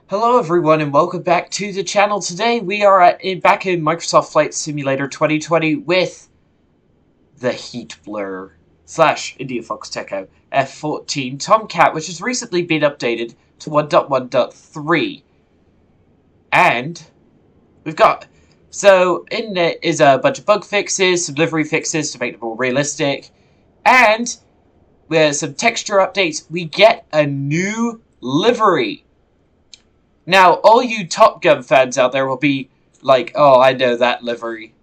Hello everyone and welcome back to the channel. Today we are back in Microsoft Flight Simulator 2020 with the Heatblur / IndiaFoxtEcho F-14 Tomcat, which has recently been updated to 1.1.3. And we've got, so in it is a bunch of bug fixes, some livery fixes to make it more realistic, and with some texture updates, we get a new livery. Now, all you Top Gun fans out there will be like, oh, I know that livery.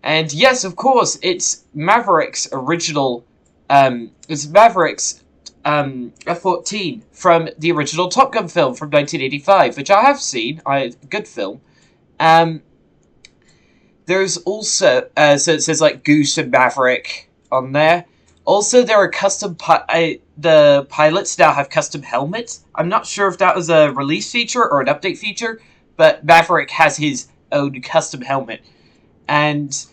And yes, of course, it's Maverick's original, it's Maverick's F-14 from the original Top Gun film from 1985, which I have seen. Good film. There's also, so it says like Goose and Maverick on there. Also, there are custom, the pilots now have custom helmets. I'm not sure if that was a release feature or an update feature, but Maverick has his own custom helmet. And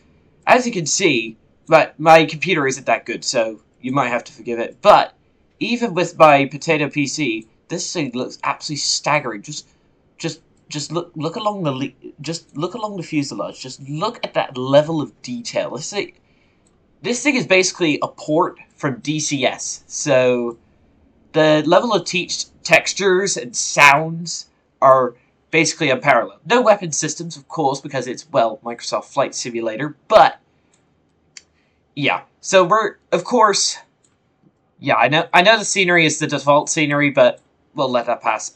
as you can see, but my computer isn't that good, so you might have to forgive it. But even with my potato PC, this thing looks absolutely staggering. Just look along the fuselage. Just look at that level of detail. This thing is basically a port from DCS, so the level of textures and sounds are basically unparalleled. No weapon systems, of course, because it's, well, Microsoft Flight Simulator, but yeah. So we're, of course, yeah, I know the scenery is the default scenery, but we'll let that pass.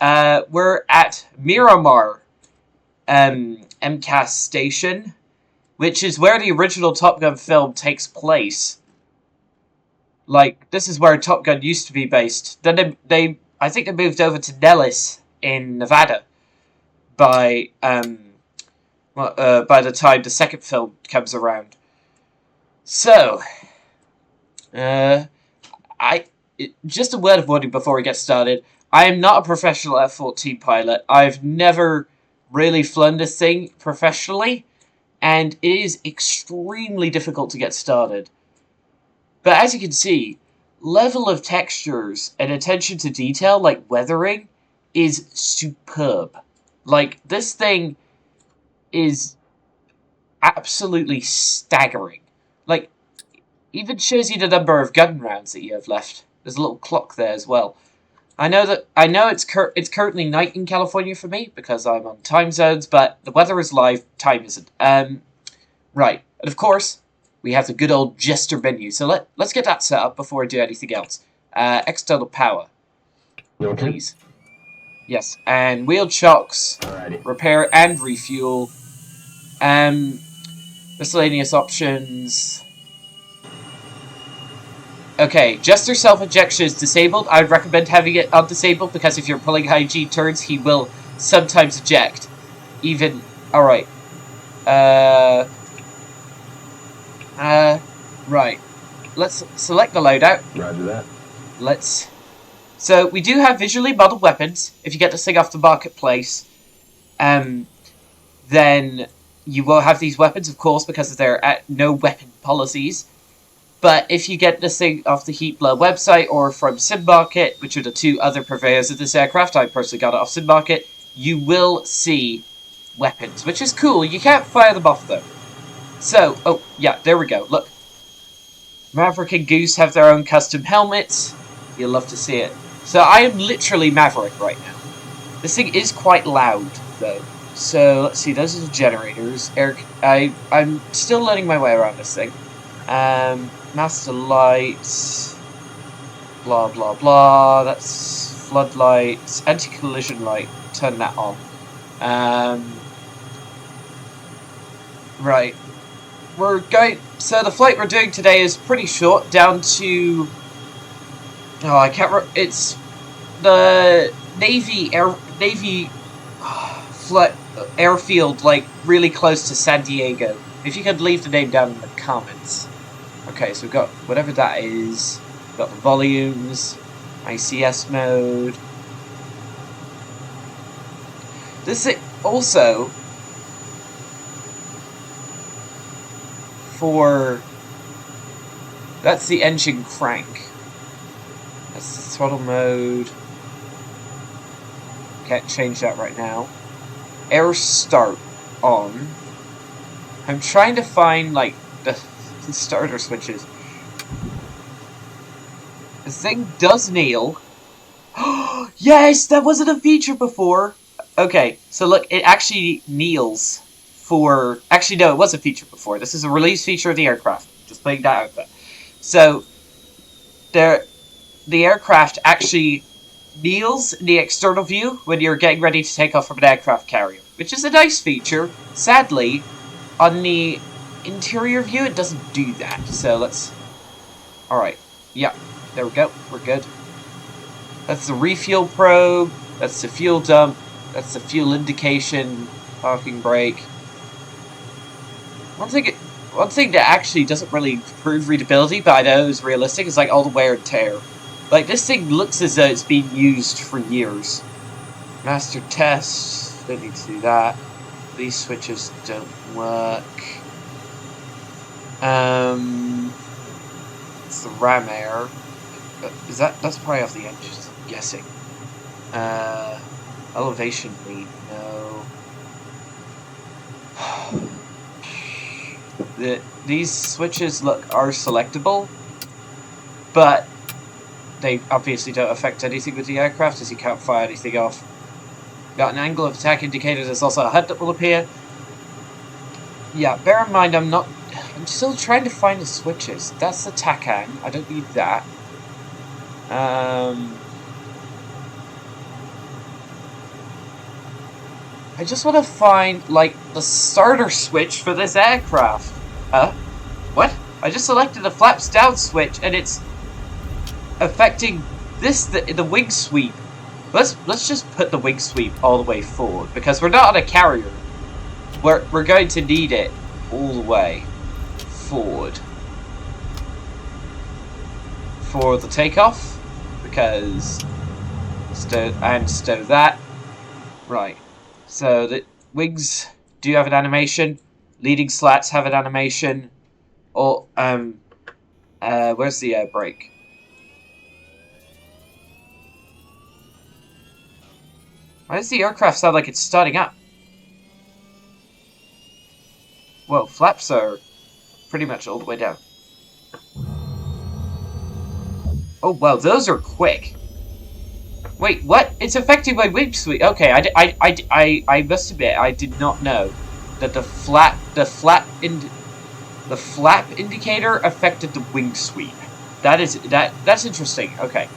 We're at Miramar, MCAS station, which is where the original Top Gun film takes place. Like, this is where Top Gun used to be based. Then I think they moved over to Nellis in Nevada by the time the second film comes around. So, just a word of warning before we get started. I am not a professional F-14 pilot. I've never really flown this thing professionally, and it is extremely difficult to get started. But as you can see, level of textures and attention to detail, like weathering, is superb. Like, this thing is absolutely staggering. Like, even shows you the number of gun rounds that you have left. There's a little clock there as well. I know it's currently night in California for me because I'm on time zones, but the weather is live, time isn't. Right, and of course, we have the good old Jester menu. So let's get that set up before I do anything else. External power, please. Yes, and wheeled shocks, Alrighty. repair and refuel. Miscellaneous options. Okay, Jester self-injection is disabled. I would recommend having it undisabled because if you're pulling high G turns, he will sometimes eject. Even, alright. Right. Let's select the loadout. Roger that. So, we do have visually modeled weapons. If you get this thing off the marketplace, then you will have these weapons, of course, because there are no weapon policies. But if you get this thing off the Heatblur website or from SimMarket, which are the two other purveyors of this aircraft, I personally got it off SimMarket, you will see weapons, which is cool. You can't fire them off, though. So, oh, yeah, there we go. Look. Maverick and Goose have their own custom helmets. You'll love to see it. So I am literally Maverick right now. This thing is quite loud, though. So, let's see. Those are the generators. I'm still learning my way around this thing. Master lights, blah blah blah, that's floodlights, anti-collision light, turn that on. Right, so the flight we're doing today is pretty short, down to, it's the Navy airfield, like, really close to San Diego. If you could leave the name down in the comments. Okay, so we've got whatever that is. We've got the volumes, ICS mode. This is also for, that's the engine crank. That's the throttle mode. can't change that right now. Air start on. I'm trying to find, like, the starter switches. The thing does kneel. Yes, that wasn't a feature before. Okay, so look, it actually kneels for... Actually, no, it was a feature before. This is a release feature of the aircraft. Just putting that out there. So, the aircraft actually kneels in the external view when you're getting ready to take off from an aircraft carrier, which is a nice feature. Sadly, on the interior view, it doesn't do that. So let's... Alright, yeah, there we go, we're good. That's the refuel probe, that's the fuel dump, that's the fuel indication, parking brake. One thing that actually doesn't really improve readability, but I know is realistic, is like all the wear and tear. Like, this thing looks as though it's been used for years. Master test, don't need to do that. These switches don't work. It's the ram air. Is that's probably off the engines, I'm guessing. Elevation lead, no. These switches are selectable, but they obviously don't affect anything with the aircraft, as you can't fire anything off. Got an angle of attack indicator. There's also a HUD that will appear. Yeah, bear in mind I'm still trying to find the switches. That's the TACAN. I don't need that. I just want to find, like, the starter switch for this aircraft. What? I just selected the flaps down switch, and it's affecting the wing sweep. Let's just put the wing sweep all the way forward, because we're not on a carrier. We're going to need it all the way forward for the takeoff, because stow that. Right. So the wings do have an animation. Leading slats have an animation. Or where's the air brake? Why does the aircraft sound like it's starting up? Well, flaps are pretty much all the way down. Oh, well, those are quick. Wait, what? It's affecting my wing sweep. Okay, I must admit, I did not know that the flap indicator affected the wing sweep. That's interesting. Okay,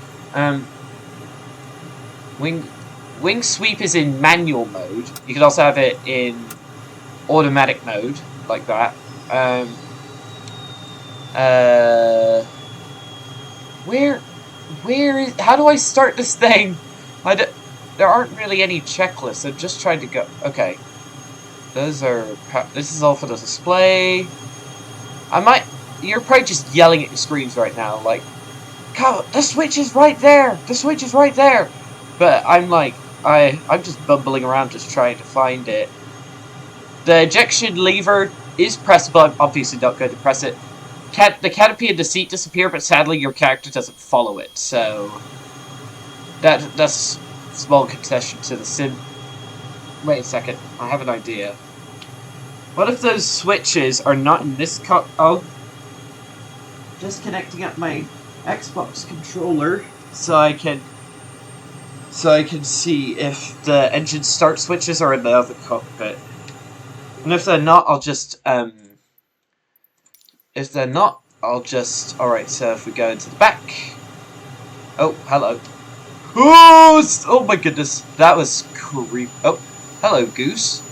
wing sweep is in manual mode. You can also have it in automatic mode, like that. Where is... How do I start this thing? There aren't really any checklists. I'm just trying to go... Okay. Those are... This is all for the display. You're probably just yelling at your screens right now, like, God, the switch is right there! The switch is right there! But I'm like... I'm just bumbling around just trying to find it. The ejection lever is pressable. I'm obviously not going to press it. The canopy and the seat disappear, but sadly your character doesn't follow it, so... That's a small concession to the sim. Wait a second, I have an idea. What if those switches are not in this Oh. Just connecting up my Xbox controller so I can see if the engine start switches are in the other cockpit. And if they're not, I'll just, if they're not, I'll just... Alright, so if we go into the back... Oh, hello. Oh my goodness. That was creepy. Oh, hello, Goose.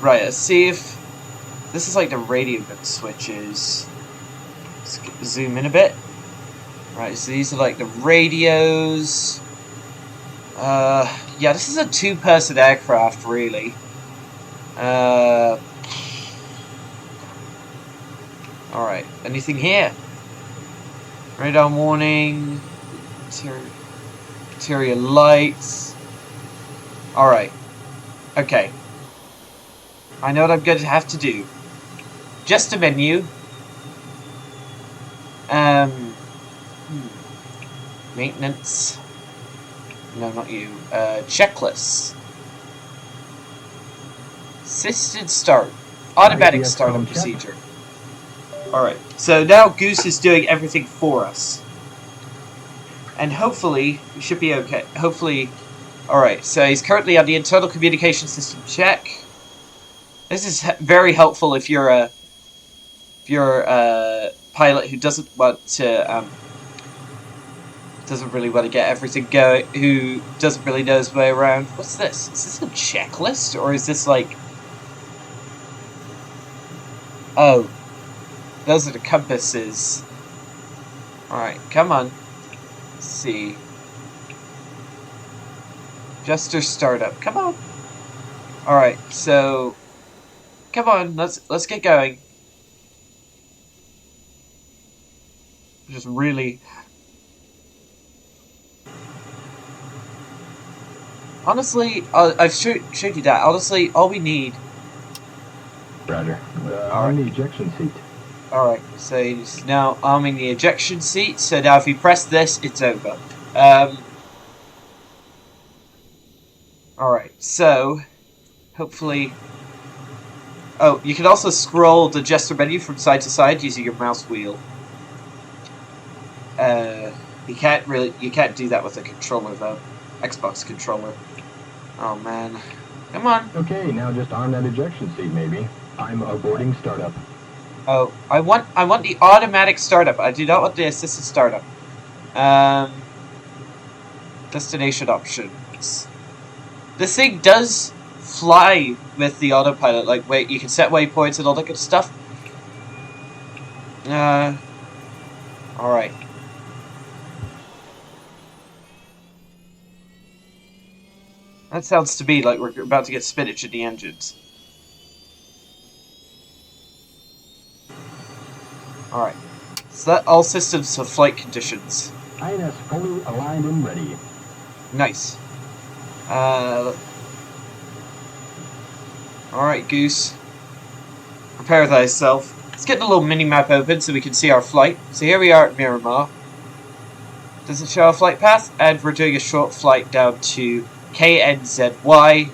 Right, let's see if... This is like the radio switches. Let's zoom in a bit. Right, so these are like the radios. Yeah, this is a two-person aircraft, really. Alright, anything here? Radar warning, interior lights. Alright, okay. I know what I'm going to have to do. Just a menu. Maintenance. No, not you. Checklists. Assisted start. Automatic startup procedure. Alright, so now Goose is doing everything for us. And hopefully, we should be okay. Hopefully... Alright, so he's currently on the internal communication system check. This is very helpful if you're a pilot who doesn't want to doesn't really want to get everything going, who doesn't really know his way around. What's this? Is this a checklist, or is this like... Oh, those are the compasses. Alright, come on. Let's see. Jester startup. Come on. Alright, so come on, let's get going. Just really... Honestly, I've showed you that. Honestly, all we need... Roger. On the ejection seat. Alright, so he's now arming the ejection seat. So now if you press this, it's over. Alright, so... Hopefully... Oh, you can also scroll the gesture menu from side to side using your mouse wheel. You can't do that with a controller though. Xbox controller. Oh man. Come on. Okay, now just arm that ejection seat maybe. I'm aborting startup. Oh, I want the automatic startup. I do not want the assisted startup. Destination options. This thing does fly with the autopilot. Like, wait, you can set waypoints and all that good stuff. Alright. That sounds to me like we're about to get spinach in the engines. Alright. Set all systems to flight conditions. INS fully aligned and ready. Nice. Alright, Goose. Prepare thyself. Let's get the little mini-map open so we can see our flight. So here we are at Miramar. Does it show our flight path? And we're doing a short flight down to KNZY.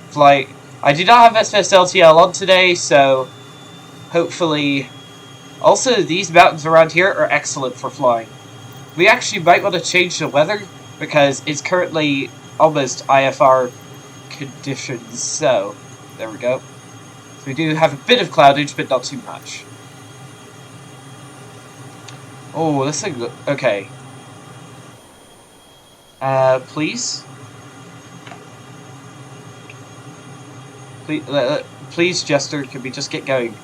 Flight. I do not have SFSLTL on today, so hopefully... Also, these mountains around here are excellent for flying. We actually might want to change the weather, because it's currently almost IFR conditions, so there we go. So we do have a bit of cloudage, but not too much. Oh, this thing... Okay. Please? Please, Jester, can we just get going?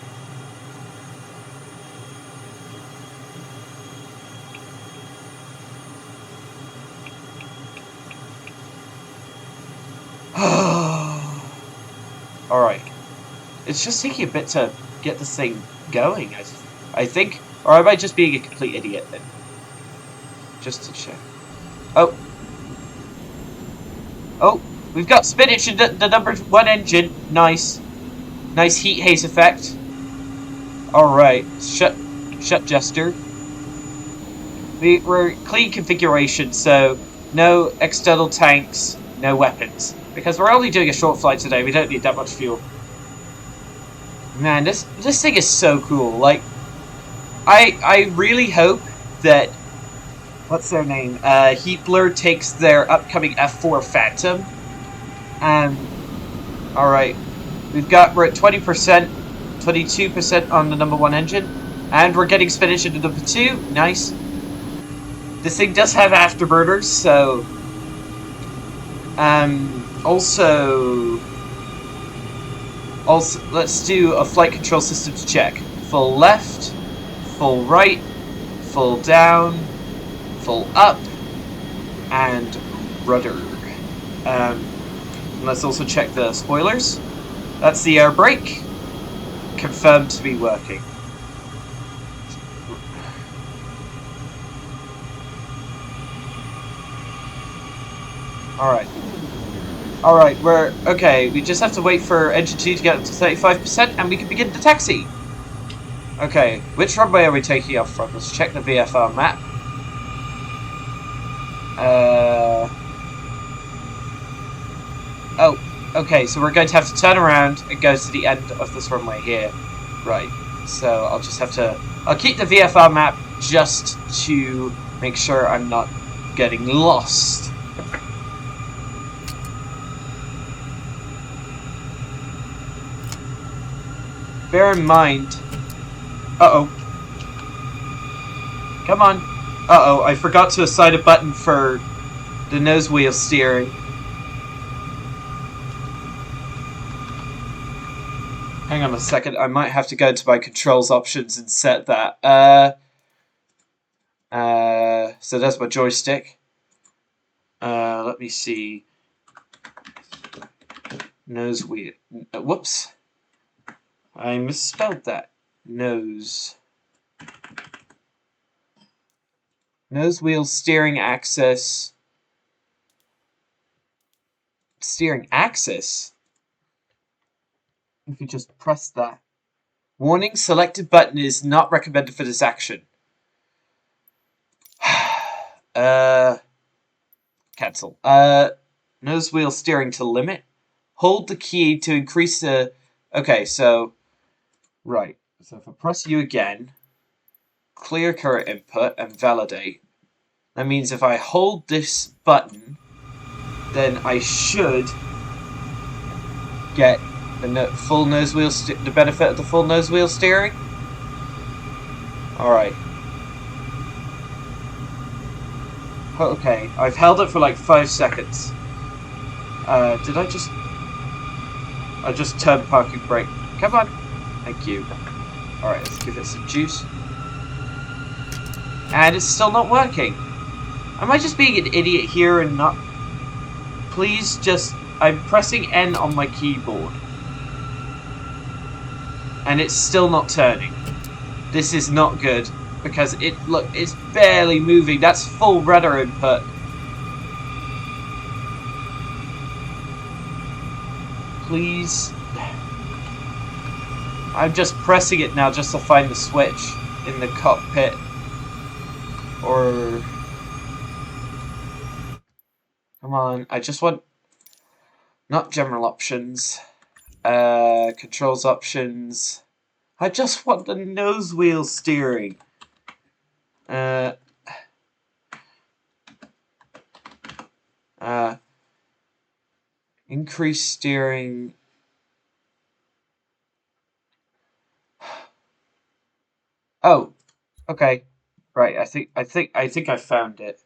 Alright. It's just taking a bit to get this thing going, I think. Or am I just being a complete idiot then? Just to check. Oh. Oh, we've got spinach in the number 1 engine. Nice. Nice heat haze effect. Alright. Shut Jester. We're clean configuration, so no external tanks, no weapons. Because we're only doing a short flight today, we don't need that much fuel. Man, this thing is so cool. Like, I really hope that... What's their name? Heatblur takes their upcoming F-4 Phantom. Alright. We're at 20%, 22% on the number 1 engine. And we're getting spinach into number 2. Nice. This thing does have afterburners, so... Also, let's do a flight control systems check. Full left, full right, full down, full up, and rudder. Let's also check the spoilers. That's the air brake. Confirmed to be working. Alright. Alright, okay, we just have to wait for engine 2 to get up to 35% and we can begin the taxi. Okay, which runway are we taking off from? Let's check the VFR map. Okay, so we're going to have to turn around and go to the end of this runway here. Right. So I'll just have to... I'll keep the VFR map just to make sure I'm not getting lost. Bear in mind... Uh-oh. Come on. Uh-oh, I forgot to assign a button for the nose wheel steering. Hang on a second, I might have to go into my controls options and set that. So that's my joystick. Let me see. Nose wheel. Whoops. I misspelled that. Nose. Nose wheel steering axis. Steering axis? If you just press that. Warning, selected button is not recommended for this action. Cancel. Nose wheel steering to limit. Hold the key to increase the... Okay, so... Right. So if I press U again, clear current input and validate. That means if I hold this button, then I should get the full nose wheel, the benefit of the full nose wheel steering. Alright. Okay, I've held it for like 5 seconds. Did I just... I just turned parking brake. Come on. Thank you. Alright, let's give it some juice. And it's still not working. Am I just being an idiot here and not... Please just... I'm pressing N on my keyboard. And it's still not turning. This is not good. Because it's barely moving. That's full rudder input. Please. I'm just pressing it now just to find the switch in the cockpit. Or... Come on, I just want... Not general options. Controls options. I just want the nose wheel steering. Increase steering. Oh, okay. Right, I think I found it.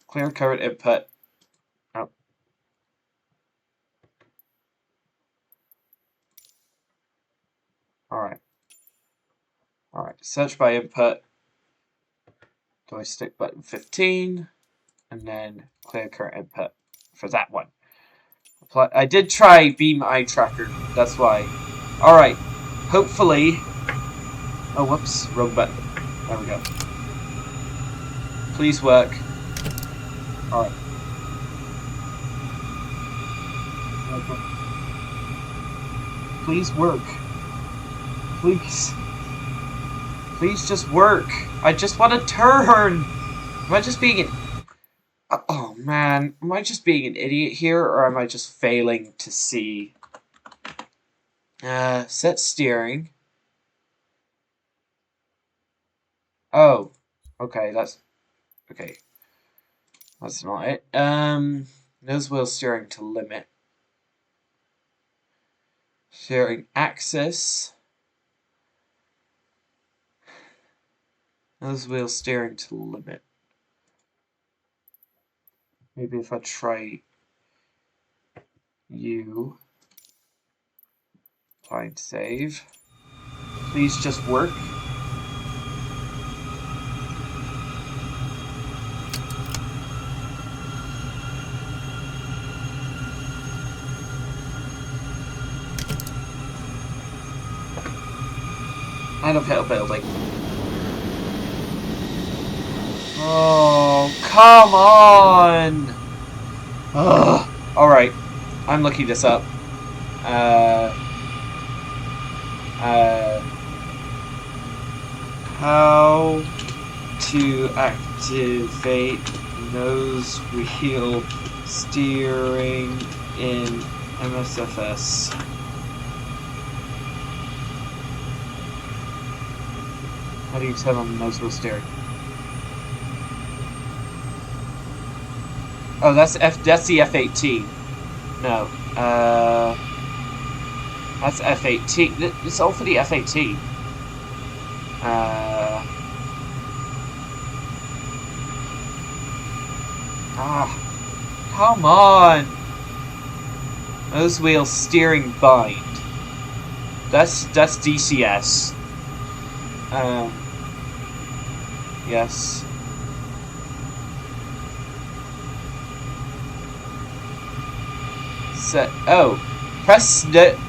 Clear current input. Oh. Alright. Alright, search by input. Joystick button 15. And then clear current input for that one. I did try beam eye tracker, that's why. Alright, hopefully... Oh, whoops, wrong button. There we go. Please work. Alright. Please work. Please. Please just work. I just want to turn. Am I just being an... Oh man, am I just being an idiot here, or am I just failing to see? Set steering. Oh, okay, that's... Okay. That's not it. Nose wheel steering to limit. Steering axis. Nose wheel steering to limit. Maybe if I try U. Find save. Please just work. And I've hit a building. Oh, come on! Ugh. Alright, I'm looking this up. How to activate nose wheel steering in MSFS. How do you turn on the nose wheel steering? Oh, that's the F-18. No, that's F-18. It's all for the F-18. Come on! Nose wheel steering bind. That's DCS. Yes.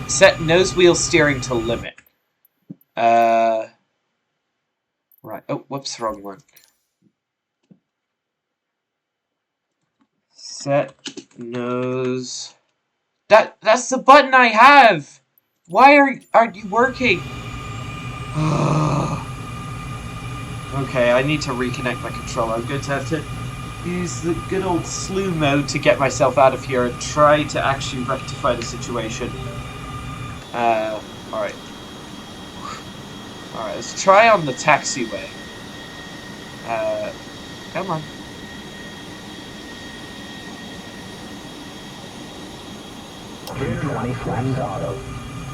Set nose wheel steering to limit. Right. Oh, whoops, wrong one. Set nose. That's the button I have. Why aren't you working? Okay, I need to reconnect my controller. I'm going to have to use the good old slew mode to get myself out of here and try to actually rectify the situation. Alright. Alright, let's try on the taxiway. Come on.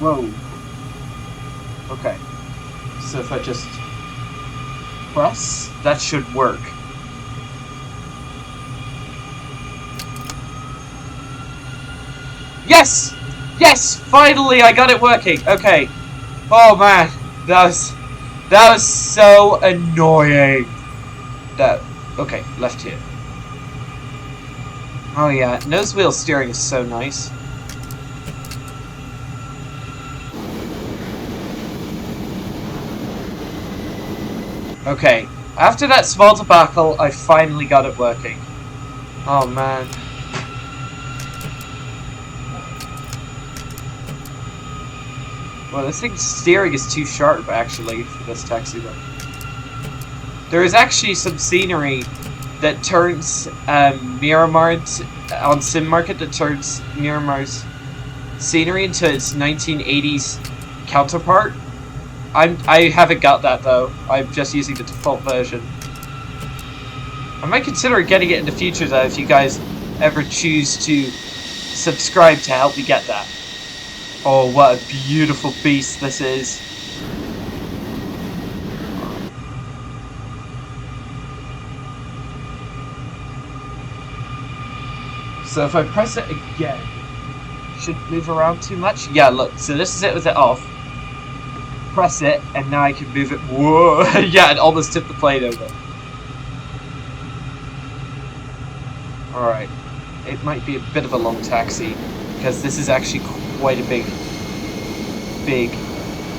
Whoa. Okay. So if I just press, that should work. Yes! Yes! Finally, I got it working. Okay. Oh man, that was so annoying. Okay, left here. Oh yeah, nose wheel steering is so nice. Okay, after that small debacle, I finally got it working. Oh man. Well, this thing's steering is too sharp, actually, for this taxi though. There is actually some scenery that turns Miramar on Sim Market that turns Miramar's scenery into its 1980s counterpart. I haven't got that though. I'm just using the default version. I might consider getting it in the future though if you guys ever choose to subscribe to help me get that. Oh, what a beautiful beast this is. So if I press it again, shouldn't move around too much. Yeah, look, so this is it with it off. Press it, and now I can move it. Whoa! Yeah, it almost tipped the plane over. Alright. It might be a bit of a long taxi, because this is actually quite a big...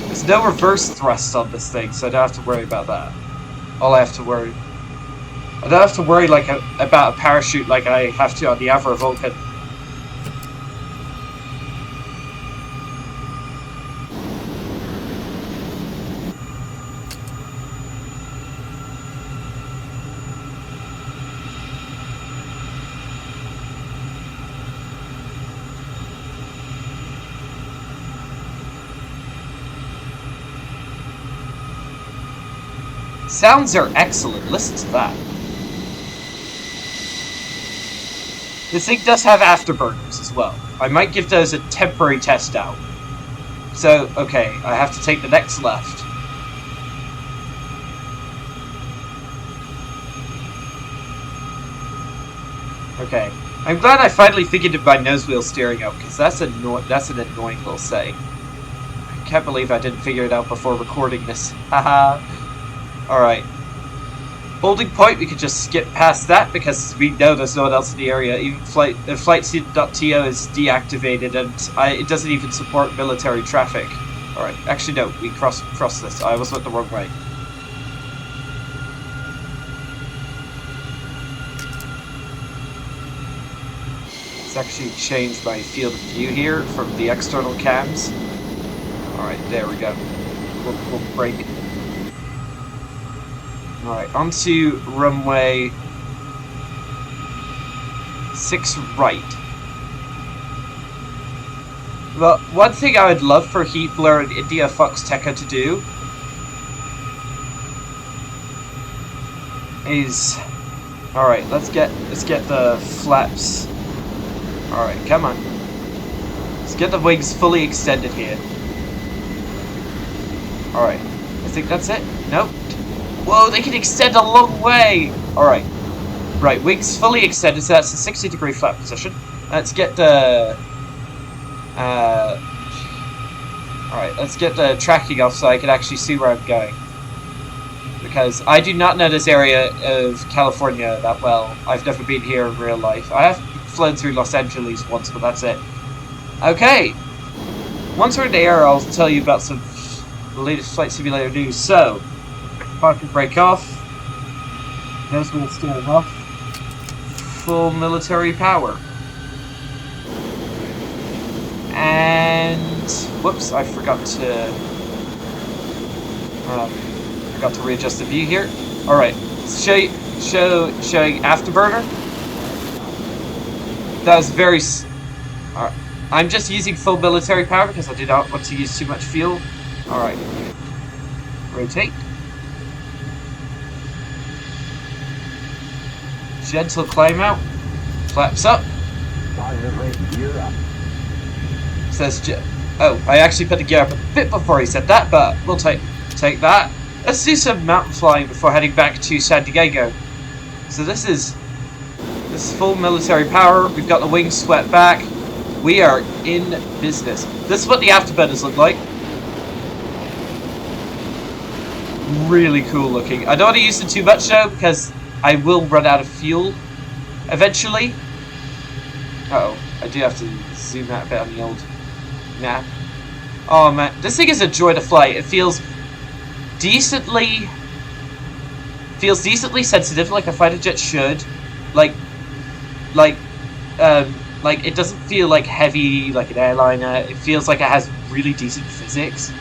There's no reverse thrust on this thing, so I don't have to worry about that. All I have to worry... I don't have to worry like about a parachute like I have to on the Avro Vulcan. Sounds are excellent. Listen to that. This thing does have afterburners as well. I might give those a temporary test out. So, okay, I have to take the next left. Okay. I'm glad I finally figured my nose wheel steering out, because that's an annoying little setting. I can't believe I didn't figure it out before recording this. Haha. Alright. Holding point, we could just skip past that because we know there's no one else in the area. Even flightsuit.to is deactivated and it doesn't even support military traffic. Alright, actually no, we cross this. I almost went the wrong way. Let's actually change my field of view here from the external cams. Alright, there we go. We'll brake. Alright, onto runway 6 right. Well, one thing I would love for Heatblur and IndiaFoxtEcho to do is, all right, let's get the flaps. All right, come on. Let's get the wings fully extended here. All right, I think that's it. Nope. Whoa, they can extend a long way. All right, right, wings fully extended. So that's a 60-degree flap position. Let's get the. Alright, let's get the tracking off so I can actually see where I'm going. Because I do not know this area of California that well. I've never been here in real life. I have flown through Los Angeles once, but that's it. Okay! Once we're in the air, I'll tell you about some latest flight simulator news. So, parking brake off. Nose wheel steering off. Full military power. And whoops, I forgot to readjust the view here. All right, showing afterburner. That was very. All right, I'm just using full military power because I do not want to use too much fuel. All right, rotate. Gentle climb out. Flaps up. Gear up. Says, oh, I actually put the gear up a bit before he said that, but we'll take that. Let's do some mountain flying before heading back to San Diego. So this is full military power. We've got the wings swept back. We are in business. This is what the afterburners look like. Really cool looking. I don't want to use them too much though, because I will run out of fuel eventually. Uh-oh, I do have to zoom out a bit on the old map. Oh man, this thing is a joy to fly. It feels decently sensitive, like a fighter jet should. Like it doesn't feel like heavy like an airliner. It feels like it has really decent physics.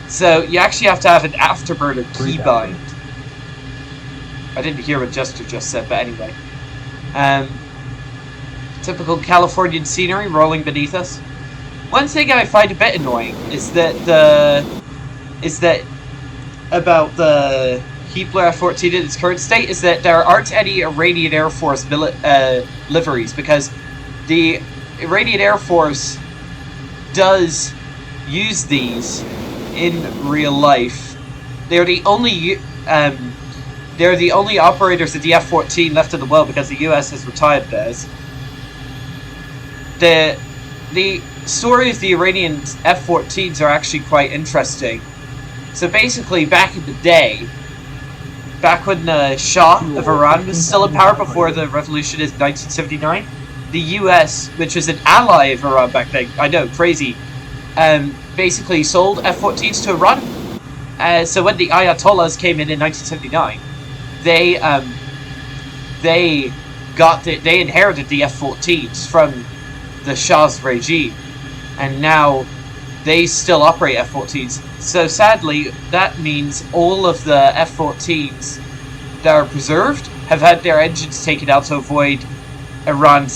So you actually have to have an afterburner keybind. I didn't hear what Jester just said, but anyway. Typical Californian scenery rolling beneath us. One thing I find a bit annoying is that about the Heatblur F-14 in its current state is that there aren't any Iranian Air Force liveries, because the Iranian Air Force does use these in real life. They're the only operators of the F-14 left in the world because the US has retired theirs. The story of the Iranian F-14s are actually quite interesting. So basically, back in the day, back when the Shah of Iran was still in power before the revolution in 1979, the US, which was an ally of Iran back then, I know, crazy, basically sold F-14s to Iran. So when the Ayatollahs came in 1979, they inherited the F-14s from the Shah's regime, and now they still operate F-14s. So sadly, that means all of the F-14s that are preserved have had their engines taken out to avoid Iran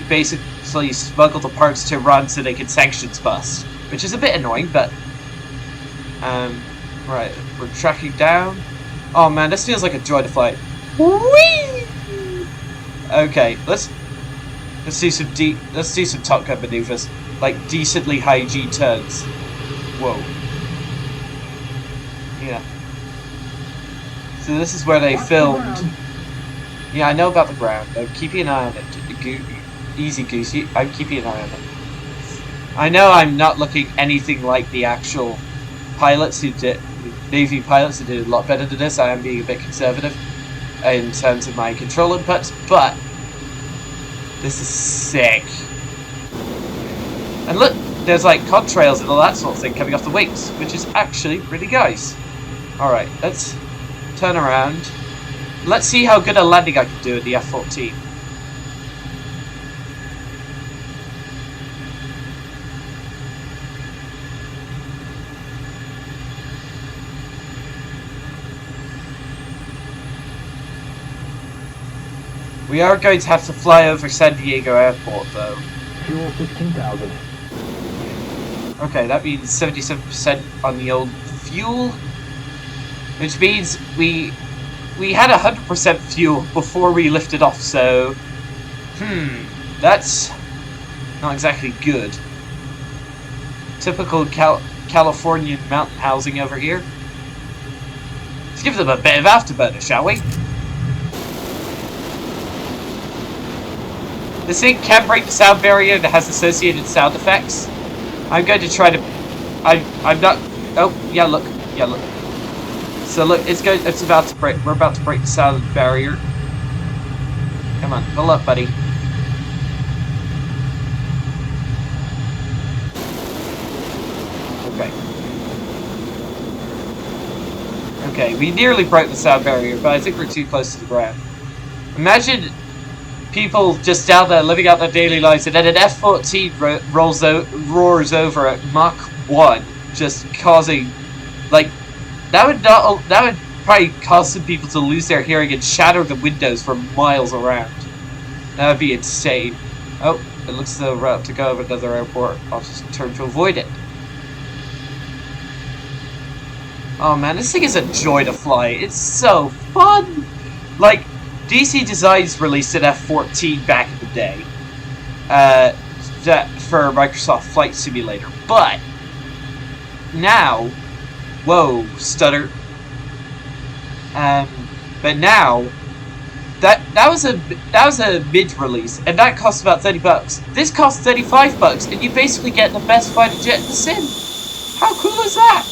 basically smuggle the parts to Iran so they can sanctions bust, which is a bit annoying, but right, we're tracking down. Oh man, this feels like a joy to fly. Whee! Okay, let's do some Top Gun maneuvers, like decently high G turns. Whoa. Yeah. So this is where they filmed. Yeah, I know about the ground. I'm keeping an eye on it. Easy goosey. I'm keeping an eye on it. I know I'm not looking anything like the actual pilots who did, Navy pilots who did a lot better than this. I am being a bit conservative in terms of my control inputs, but this is sick. And look, there's like contrails and all that sort of thing coming off the wings, which is actually really nice. Alright, let's turn around. Let's see how good a landing I can do in the F-14. We are going to have to fly over San Diego Airport, though. Fuel 15,000. Okay, that means 77% on the old fuel, which means we had 100% fuel before we lifted off. So, that's not exactly good. Typical Californian mountain housing over here. Let's give them a bit of afterburner, shall we? This thing can break the sound barrier that has associated sound effects. I'm going to try to... I'm not... Oh, yeah, look. Yeah, look. So look, it's about to break. We're about to break the sound barrier. Come on, pull up, buddy. Okay. Okay, we nearly broke the sound barrier, but I think we're too close to the ground. Imagine people just down there living out their daily lives, and then an F-14 roars over at Mach 1, just causing, like, that would probably cause some people to lose their hearing and shatter the windows for miles around. That would be insane. Oh, it looks like the route to go over another airport. I'll just turn to avoid it. Oh man, this thing is a joy to fly. It's so fun! Like, DC Designs released an F-14 back in the day for Microsoft Flight Simulator, but now, whoa, stutter. But now, that was a mid-release, and that cost about $30. This costs $35, and you basically get the best fighter jet in the sim. How cool is that?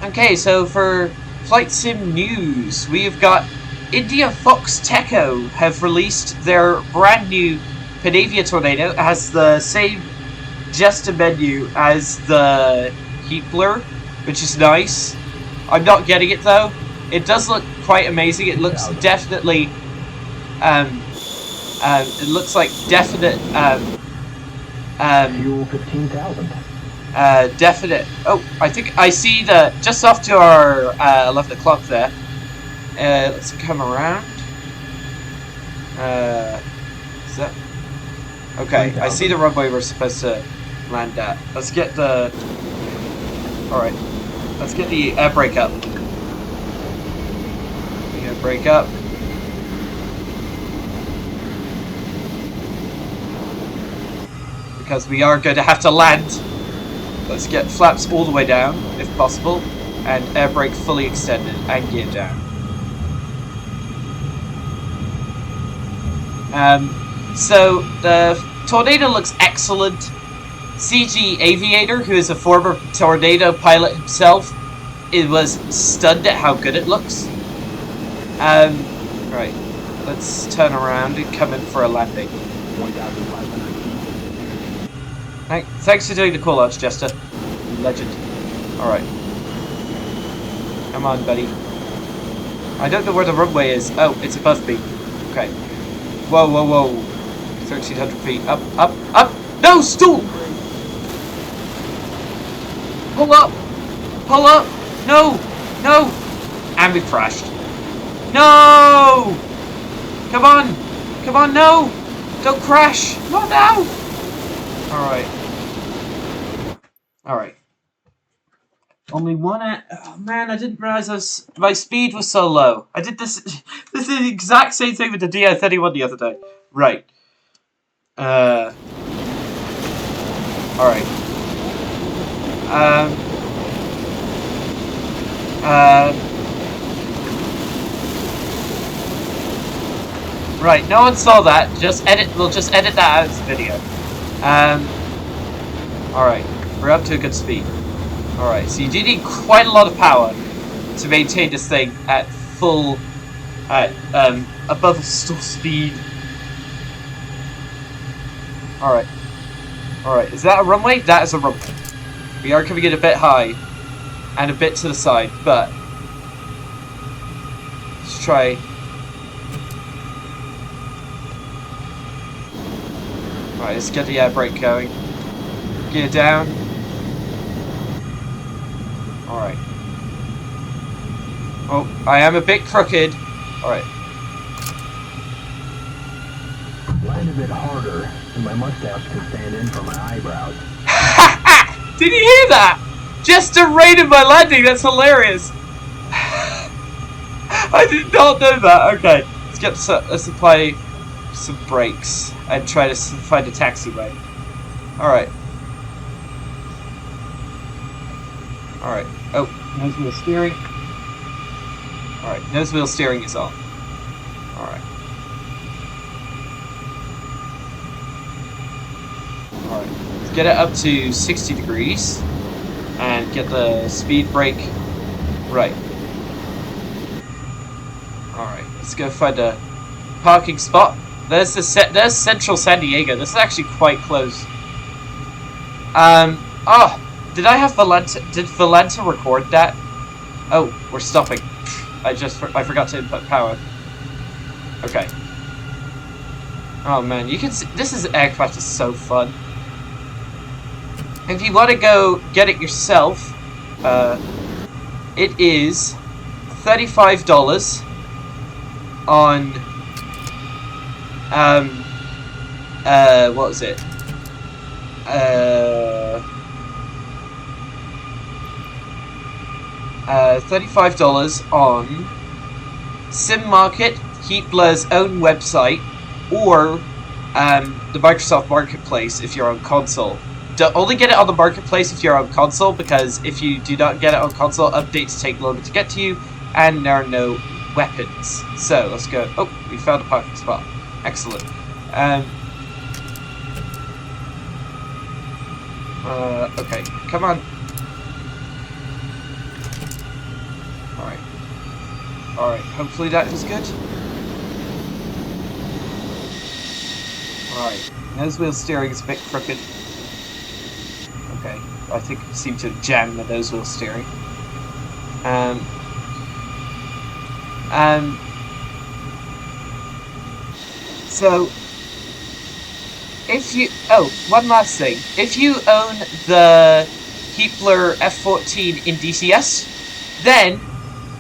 Okay, so for Flight Sim news, we've got IndiaFoxtEcho have released their brand new Panavia Tornado. It has the same gesture menu as the Heatblur, which is nice. I'm not getting it though. It does look quite amazing. It looks definitely, it looks like definite, Fuel 15,000. definite. Oh, I think I see the just off to our 11 o'clock there. Let's come around. Is that okay? I see the runway we're supposed to land at. Let's get the. All right. Let's get the air brake up. Air brake up. Because we are going to have to land. Let's get flaps all the way down, if possible, and air brake fully extended and gear down. So the Tornado looks excellent. CG Aviator, who is a former Tornado pilot himself, was stunned at how good it looks. Right, let's turn around and come in for a landing. 1,500. Thanks for doing the call-outs, Jester. Legend. Alright. Come on, buddy. I don't know where the runway is. Oh, it's above me. Okay. Whoa, whoa, whoa. 1,300 feet. Up, up, up! No! Stool! Pull up! Pull up! No! No! And we crashed. No! Come on! Come on, no! Don't crash! Not now! Alright. Alright. Only one at... Oh man, I didn't realize my speed was so low. I did this... This is the exact same thing with the DI-31 the other day. Right. Alright. Right, no one saw that. We'll just edit that out as a video. Alright, we're up to a good speed. Alright, so you do need quite a lot of power to maintain this thing at full, above stall speed. Alright. Alright, is that a runway? That is a runway. We are coming in a bit high and a bit to the side, but let's try. Alright, let's get the air brake going. Gear down. Alright. Oh, I am a bit crooked. Alright. a bit harder, and my mustache can stand in for my eyebrows. Did you hear that? Just rated my landing. That's hilarious. I did not know that. Okay, let's apply some brakes and try to find a taxiway. All right. All right. Oh, nose wheel steering. All right, nose wheel steering is on. All right. All right. Let's get it up to 60 degrees and get the speed brake right. All right. Let's go find a parking spot. There's Central San Diego. This is actually quite close. Oh, did I have Valenta? Did Valenta record that? Oh, we're stopping. I forgot to input power. Okay. Oh man, you can see this aircraft is so fun. If you want to go get it yourself, it is $35 on what was it? $35 on Sim Market, Heatblur's own website, or the Microsoft Marketplace if you're on console. Only get it on the Marketplace if you're on console, because if you do not get it on console, updates take longer to get to you, and there are no weapons. So, let's go. Oh, we found a parking spot. Excellent. Okay, come on. Alright, hopefully that was good. Alright, nose wheel steering is a bit crooked. Okay, I think I seem to have jammed the nose wheel steering. So, if you... Oh, one last thing. If you own the Heatblur F-14 in DCS, then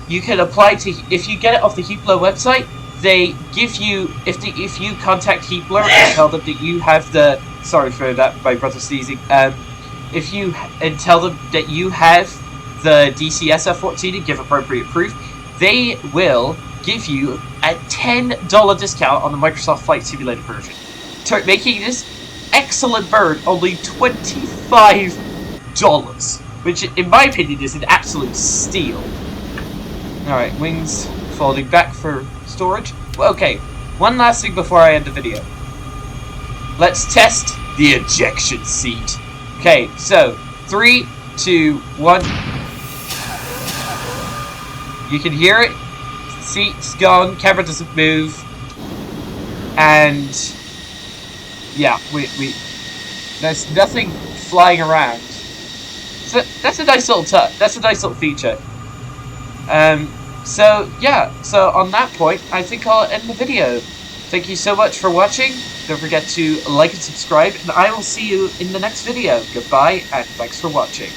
you can apply to... If you get it off the Heatblur website, they give you... If you contact Heatblur and tell them that you have the... Sorry for that, my brother sneezing. If you... And tell them that you have the DCS F-14 and give appropriate proof, they will give you a $10 discount on the Microsoft Flight Simulator version, making this excellent bird only $25, which, in my opinion, is an absolute steal. Alright, wings folding back for storage. Well, okay, one last thing before I end the video. Let's test the ejection seat. Okay, so 3, 2, 1. You can hear it. Seat's gone. Camera doesn't move. And yeah, there's nothing flying around. So that's a nice little touch. That's a nice little feature. So yeah. So on that point, I think I'll end the video. Thank you so much for watching. Don't forget to like and subscribe, and I will see you in the next video. Goodbye, and thanks for watching.